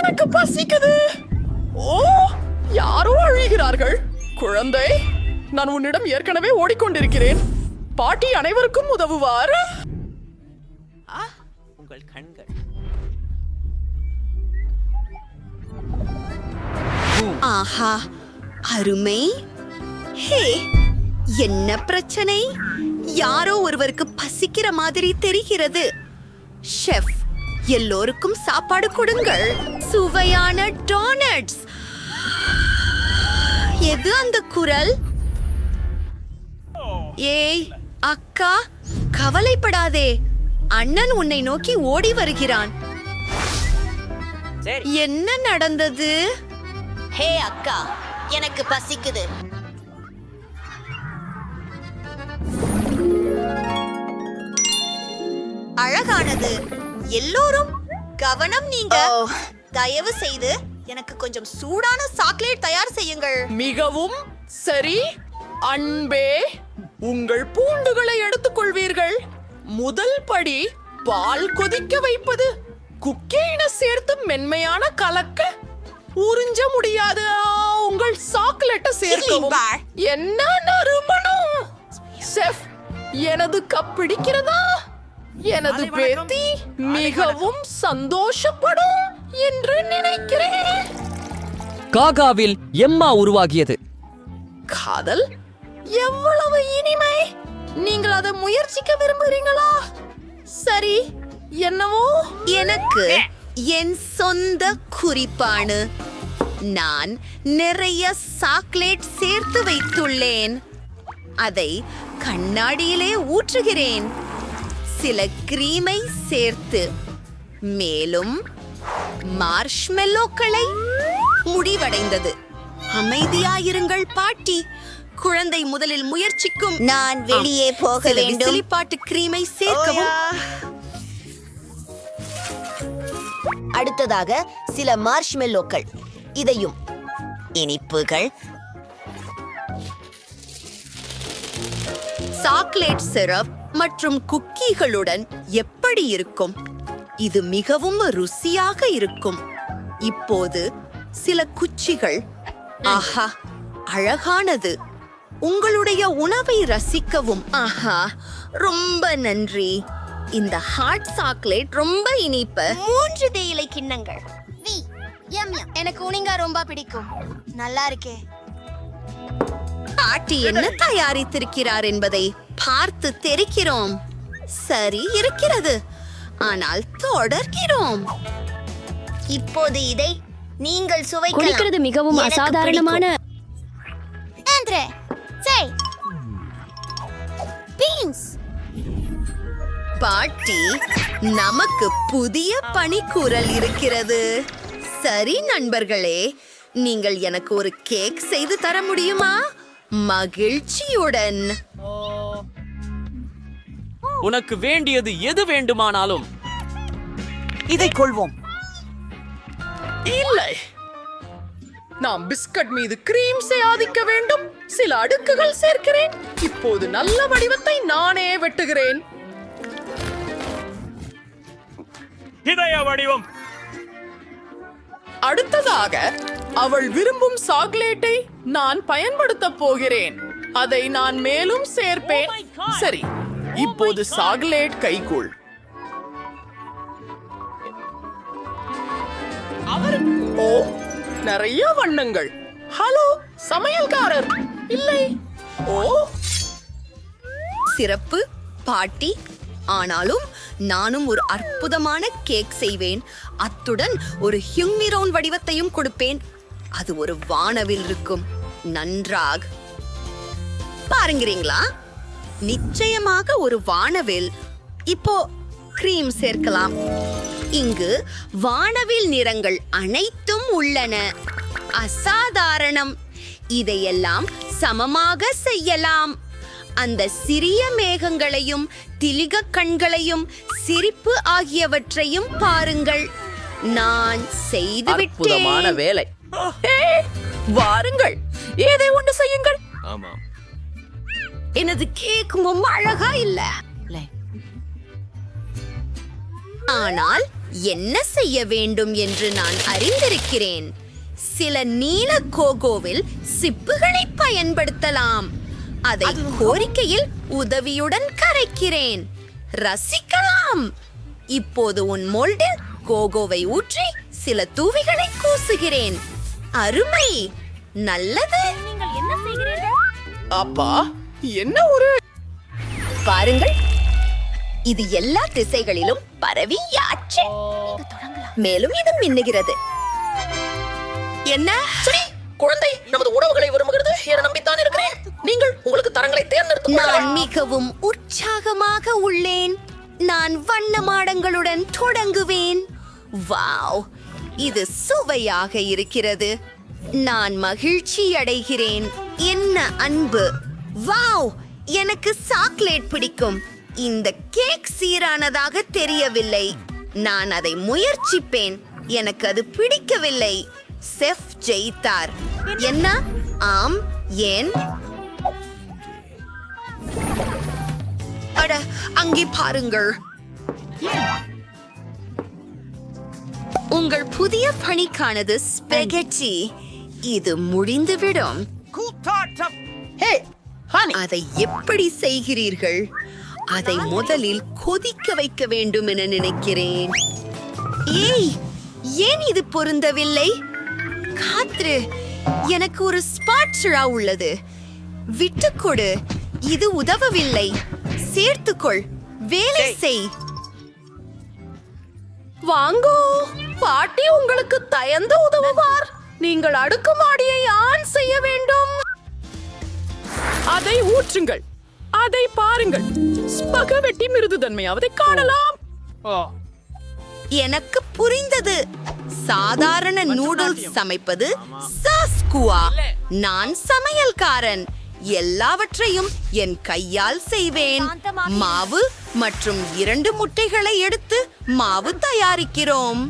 எனக்கு பசிக்குது. ஓ, யாரோ அழுகிறார்கள். குழந்தை, நான் உன்னிடம் ஏற்கனவே ஓடிக்கொண்டிருக்கிறேன். பாட்டி அனைவருக்கும் உதவுவார். உங்கள் கண்கள். ஆஹா, அருமை. ஹே, என்ன பிரச்சனை? யாரோ ஒருவருக்கு பசிக்கிற மாதிரி தெரிகிறது. ஷெஃப், எல்லோருக்கும் சாப்பாடு கொடுங்கள். சுவையான டோனட்ஸ். எது அந்த குரல்? ஏய் அக்கா, கவலைப்படாதே. அண்ணன் உன்னை நோக்கி ஓடி வருகிறான். என்ன நடந்தது? ஹே அக்கா, எனக்கு பசிக்குது. அழகானது. எல்லோரும் கவனம். நீங்க தயவு செய்து எனக்கு கொஞ்சம் சூடான சாக்லேட் தயார் செய்யுங்கள். மிகவும் சரி அன்பே. உங்கள் பூண்டுகளை எடுத்துக்கொள்வீர்கள். முதல் படி பால் கொதிக்க வைப்பது. குக்கீனை சேர்த்து மென்மையான கலக்க. உறிஞ்ச முடியாது உங்கள் சாக்லேட்டை சேர்க்கவும். என்ன நறுமணம்! செஃப், எனது கப் பிடிக்கிறதா? எனது பேத்தி மிகவும் சந்தோஷப்படும் என்று நினைக்கிறேன். காகாவில் எம்மா உருவாகியது. காதல் எவ்வளவு இனிமை! நீங்கள் அதை முயற்சிக்க விரும்புகிறீங்களா? சரி, என்னவோ எனக்கு என் சொந்த குறிப்பானு. நான் நிறைய சாக்லேட் சேர்த்து வைத்துள்ளேன். அதை கண்ணாடியிலே ஊற்றுகிறேன். சில கிரீமை சேர்த்து மேலும் மார்ஷ்மெல்லோக்களை. முடிவடைந்தது. அமைதியாயிருங்கள் பாட்டி. குழந்தை முதலில் முயற்சிக்கும். நான் வெளியே போக வேண்டும். விசிலிப்பாட்டு கிரீமை சேர்க்கவும். அடுத்ததாக சில மார்ஷ்மெல்லோக்கள். இதையும் இனிப்புகள். சாக்லேட் சிரப் மற்றும் குக்கீகளுடன் எப்படி இருக்கும்? இது மிகவும் ருசியாக இருக்கும். இப்போது சில குச்சிகள். ஆஹா, அழகானது. உங்களுடைய உணவை ரசிக்கவும். ஆஹா, ரொம்ப நன்றி. இந்த ஹாட் சாக்லேட் ரொம்ப இனிப்பு. 3 தேயிலை கிண்ணங்கள். எனக்கு உனிங்கா ரொம்ப பிடிக்கும். நல்லா இருக்கே. பாட்டி என்ன தயாரித்திருக்கிறார் என்பதை பார்த்து தெரிக்கிறோம். சரி இருக்கிறது, ஆனால் தொடர்கிறோம். இப்போது இதை நீங்கள் சுவைக்கலாம். குளிக்கிறது மிகவும் எனக்கு அசாதாரணமான. ஆண்ட்ரே, செய். பீன்ஸ். பாட்டி, நமக்கு புதிய பணிக்குரல் இருக்கிறது. சரி நண்பர்களே, நீங்கள் எனக்கு ஒரு கேக் செய்து தர முடியுமா? மகிழ்ச்சியுடன். உனக்கு வேண்டியது எது வேண்டுமானாலும் இதை கொள்வோம். இல்லை, நாம் பிஸ்கட் மீது கிரீம் ஆதிக்க வேண்டும். சில அடுக்குகள் சேர்க்கிறேன். இப்போது நல்ல வடிவத்தை நானே வெட்டுகிறேன். இதய வடிவம். அடுத்ததாக அவள் விரும்பும் சாக்லேட்டை நான் பயன்படுத்தப் போகிறேன். அதை நான் மேலும் சேர்ப்பேன். சரி, இப்போது சாக்லேட் கைக்குள். ஓ, நிறைய வண்ணங்கள். ஹலோ சமையல்காரர். இல்லை. ஓ, சிறப்பு பாட்டி. ஆனாலும் நானும் ஒரு அற்புதமான கேக் செய்வேன். அத்துடன் ஒரு ஹியூமிரோன் வடிவத்தையும் கொடுப்பேன். அது ஒரு வானவில் இருக்கும். நன்றாக பாருங்கிறீங்களா? நிச்சயமாக ஒரு வானவில். இப்போ கிரீம் சேர்க்கலாம். இங்கு வானவில் நிறங்கள் அனைத்தும் உள்ளன. அசாதாரணம். இதையெல்லாம் சமமாக செய்யலாம். அந்த சிறிய மேகங்களையும் திலிக கண்களையும் சிரிப்பு ஆகியவற்றையும் பாருங்கள். நான் அற்புதமான செய்துவிட்டேன். வேலை. வாருங்கள், ஏதே ஒன்று செய்யுங்கள். ஆமாம். எனது கேக் ரொம்ப அழகா இல்ல, ஆனால் என்ன செய்ய வேண்டும் என்று நான் அறிந்திருக்கிறேன். சில நீல கோகோவில் சிப்புகளை பயன்படுத்தலாம். அதை கோரிக்கையில் உதவியுடன் கரைக்கிறேன். ரசிக்கலாம். இப்போது உன் மோல்டில் கோகோவை ஊற்றி சில தூவிகளை கூசுகிறேன். அருமை, நல்லது. அப்பா, என்ன ஒரு பாருங்கள், இது எல்லா திசைகளிலும் பரவியாச்சு. மேலும் இது மின்னுகிறது. என்ன குழந்தை நமது உணவுகளை விரும்புகிறது என நம்பித்தான் இருக்கிறேன். நீங்கள் உங்களுக்கு தரங்களை தேர்ந்தெடுத்து நான் மிகவும் உற்சாகமாக உள்ளேன். நான் வண்ண மாடங்களுடன் தொடங்குவேன். வாவ், இது சுவையாக இருக்கிறது. நான் மகிழ்ச்சி அடைகிறேன். என்ன அன்பு! வாவ், எனக்கு சாக்லேட் பிடிக்கும். இந்த கேக் சீரானதாக தெரியவில்லை. நான் அதை முயற்சிப்பேன். எனக்கு அது பிடிக்கவில்லை. செஃப் ஜெயித்தார். என்ன? ஆம், ஏன்? அட, அங்கே பாருங்கள். உங்கள் புதிய பணிக்கானது ஸ்பெகெட்டி. இது முடிந்துவிடும். அதை எப்படி செய்கிறீர்கள்? அதை முதலில் கொதிக்க வைக்க வேண்டும் என நினைக்கிறேன். ஏய், ஏன் இது பொருந்தவில்லை? காத்ரு, எனக்கு ஒரு ஸ்பாட்சுரா உள்ளது. விட்டுக்கொடு, இது உதவவில்லை. சேர்த்துக்கொள், வேலை செய். வாங்கோ, பாட்டி உங்களுக்கு தயந்து உதவுவார். நீங்கள் அடுக்குமாடியை ஆன் செய்ய வேண்டும். அதை ஊற்றுங்கள். அதை பாருங்கள். ஸ்பகவெட்டி மிருதுதன்மையாவதை காணலாம். எனக்கு புரிந்தது. சாதாரண நூடுல்ஸ் சமைப்பது சாஸ்குவா. நான் சமையல்காரன். எல்லாவற்றையும் என் கையால் செய்வேன். மாவு மற்றும் 2 முட்டைகளை எடுத்து மாவு தயாரிக்கிறோம்.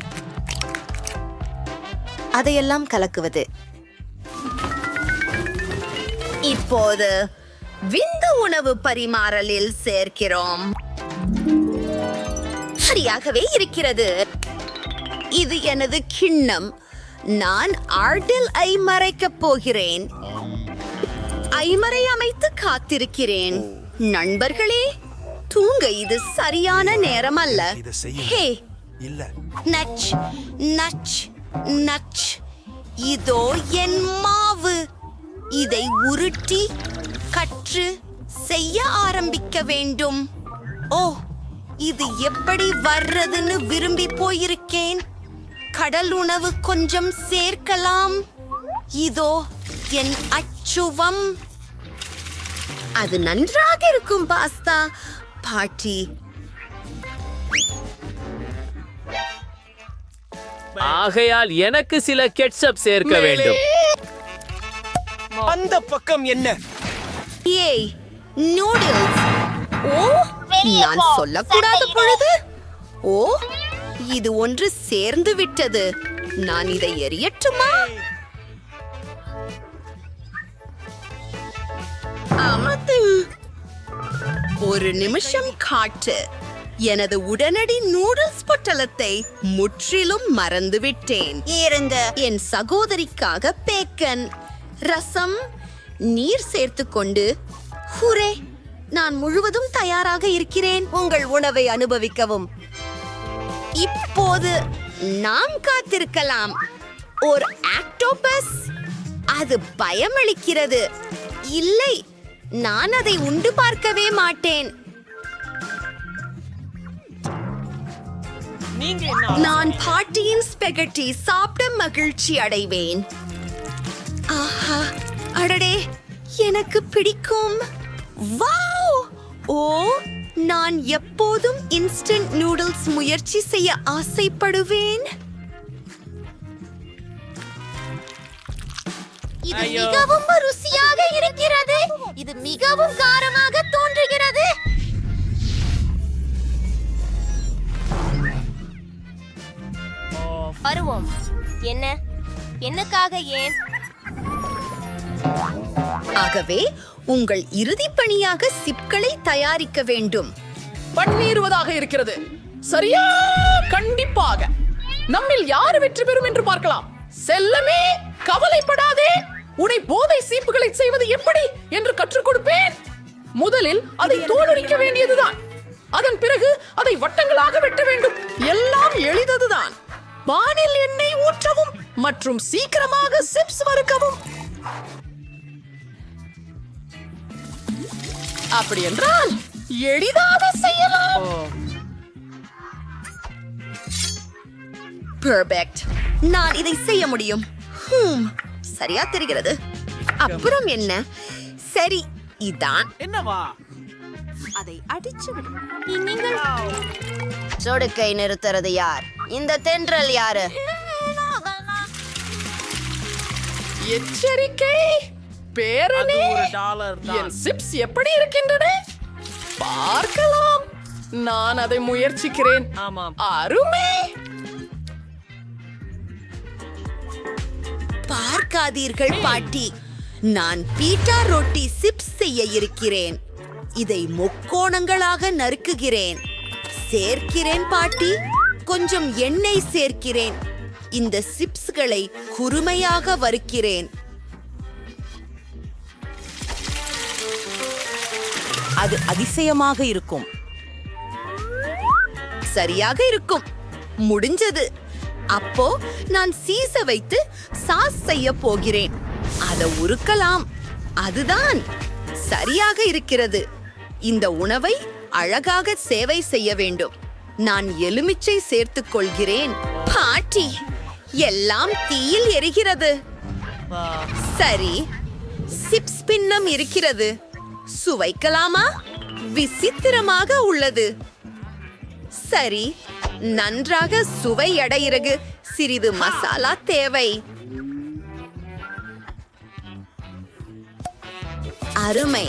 அதையெல்லாம் கலக்குவது. இப்போது விந்து உணவு பரிமாறலில் சேர்க்கிறோம். சரியாகவே இருக்கிறது. இது எனது கிண்ணம். நான் ஆர்டில் ஐ மறைக்கப் போகிறேன். ஐமரை அமைத்து காத்திருக்கிறேன். நண்பர்களே, தூங்க இது சரியான நேரம் அல்ல. ஹே, நச் நச் நச். இதோ என் மாவு. இதை உருட்டி கற்று செய்ய ஆரம்பிக்க வேண்டும். ஓ, இது எப்படி வர்றதுன்னு விரும்பி போயிருக்கேன். கடல் உணவு கொஞ்சம் சேர்க்கலாம். இதோ என் அச்சுவம். அது நன்றாக இருக்கும் பாஸ்தா. பாட்டி, ஆகையால் எனக்கு சில கெட்சப் சேர்க்க வேண்டும். அந்த பக்கம் என்ன? ஏய், நூடுல்ஸ். ஓ, நான் சொல்லக்கூடாத பொழுது. ஓ, இது ஒன்று சேர்ந்து விட்டது. நான் இதை எரியட்டுமா? ஒரு நிமிஷம் காட்டு. எனது உடனடி நூடுல்ஸ் பொட்டலத்தை முற்றிலும் மறந்துவிட்டேன். என் சகோதரிக்காக பேக்கன், ரசம், நீர் சேர்த்துக்கொண்டு. ஹூரே, நான் முழுவதும் தயாராக இருக்கிறேன். உங்கள் உணவை அனுபவிக்கவும். இப்போது நாம் காத்திருக்கலாம். ஒரு ஆக்டோபஸ். அது பயமளிக்கிறது. இல்லை, நான் அதை உண்டு பார்க்கவே மாட்டேன். நான் பாட்டியின் ஸ்பெகட்டி சாப்பிட மகிழ்ச்சி அடைவேன். ஆஹா, அடடே, எனக்கு பிடிக்கும். வாவ்! ஓ, நான் எப்போதும் இன்ஸ்டன்ட் நூடுல்ஸ் முயற்சி செய்ய ஆசைப்படுவேன். இது மிகவும் ருசியாக இருக்கிறது. இது மிகவும் காரமாக தோன்றுகிறது. வருவோம். என்ன? என்னக்காக? ஏன்? ஆகவே உங்கள் இறுதி பணியாக சிப்களை தயாரிக்க வேண்டும். பன்னீருவதாக இருக்கிறது. சரியா? கண்டிப்பாக. நம்மில் யார் வெற்றி பெறும் என்று பார்க்கலாம். செல்லமே, கவலைப்படாதே. உன்னை போதை சீப்புகளை செய்வது எப்படி என்று கற்றுக் கொடுப்பேன். முதலில் அதை தோலுரிக்க வேண்டியதுதான். அதன் பிறகு அதை வட்டங்களாக வெட்ட வேண்டும். எல்லாம் எளிததுதான். பானில் எண்ணெய் ஊற்றவும் மற்றும் சீக்கிரமாக சிப்ஸ் வறுக்கவும். அப்படி என்றால் எளிதாக செய்யலாம். பெர்ஃபெக்ட். நான் இதை செய்ய முடியும். சரியா தெரிகிறது. அப்புறம் என்ன? சரி, இதான் என்னவா? அதை அடிச்சு விடு. சொடுக்கை நிறுத்துறது யார்? இந்த தென்றல் யாரு? எச்சரிக்கை பேரனே, என் சிப்ஸ் எப்படி இருக்கின்றன பார்க்கலாம். நான் அதை முயற்சிக்கிறேன். அருமை. பார்க்காதீர்கள் பாட்டி, நான் பீட்டா ரொட்டி சிப்ஸ் செய்ய இருக்கிறேன். இதை முக்கோணங்களாக நறுக்குகிறேன். சேர்க்கிறேன் பாட்டி, கொஞ்சம் எண்ணெய் சேர்க்கிறேன். இந்த சிப்ஸ்களை குறுமையாக வறுக்கிறேன். அது அதிசயமாக இருக்கும். சரியாக இருக்கும். முடிஞ்சது. அப்போ நான் சீச வைத்து சாஸ் செய்ய போகிறேன். அதை உருக்கலாம். அதுதான் சரியாக இருக்கிறது. இந்த உணவை அழகாக சேவை செய்ய வேண்டும். நான் எலுமிச்சை சேர்த்துக் கொள்கிறேன். பாட்டி, எல்லாம் தீயில் எரிகிறது. சரி, சிப்ஸ் பின்னம் இருக்கிறது. சுவைக்கலாமா? விசித்திரமாக உள்ளது. சரி, நன்றாக சுவையடைகிறது. சிறிது மசாலா தேவை. அருமை.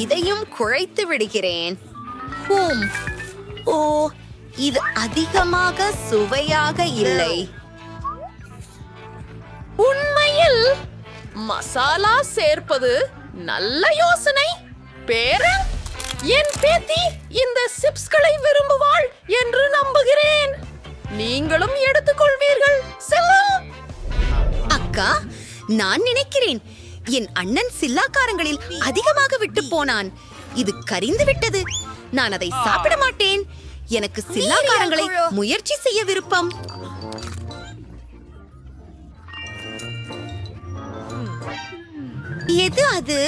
இதையும் குழைத்து விடுகிறேன். ஓ, இது அதிகமாக சுவையாக இல்லை. உண்மையில் மசாலா சேர்ப்பது நல்ல யோசனை. பேரன், என் பேத்தி இந்த சிப்ஸ்களை விரும்புவாள் என்று நம்புகிறேன். நீங்களும் எடுத்துக்கொள்வீர்கள். செல்லம். அக்கா, நான் நினைக்கிறேன் என் அண்ணன் சில்லாக்காரங்களில் அதிகமாக விட்டு போனான். இது கரிந்து விட்டது. நான் அதை சாப்பிட மாட்டேன். எனக்கு சில்லாக்காரங்களை முயற்சி செய்ய விருப்பம். எது அது?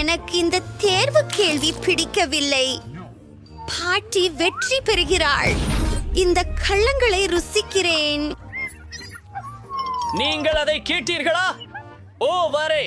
எனக்கு இந்த தேர்வு கேள்வி பிடிக்கவில்லை. பாட்டி வெற்றி பெறுகிறாள். இந்த கள்ளங்களை ருசிக்கிறேன். நீங்கள் அதை கேட்டீர்களா? ஓ வரே,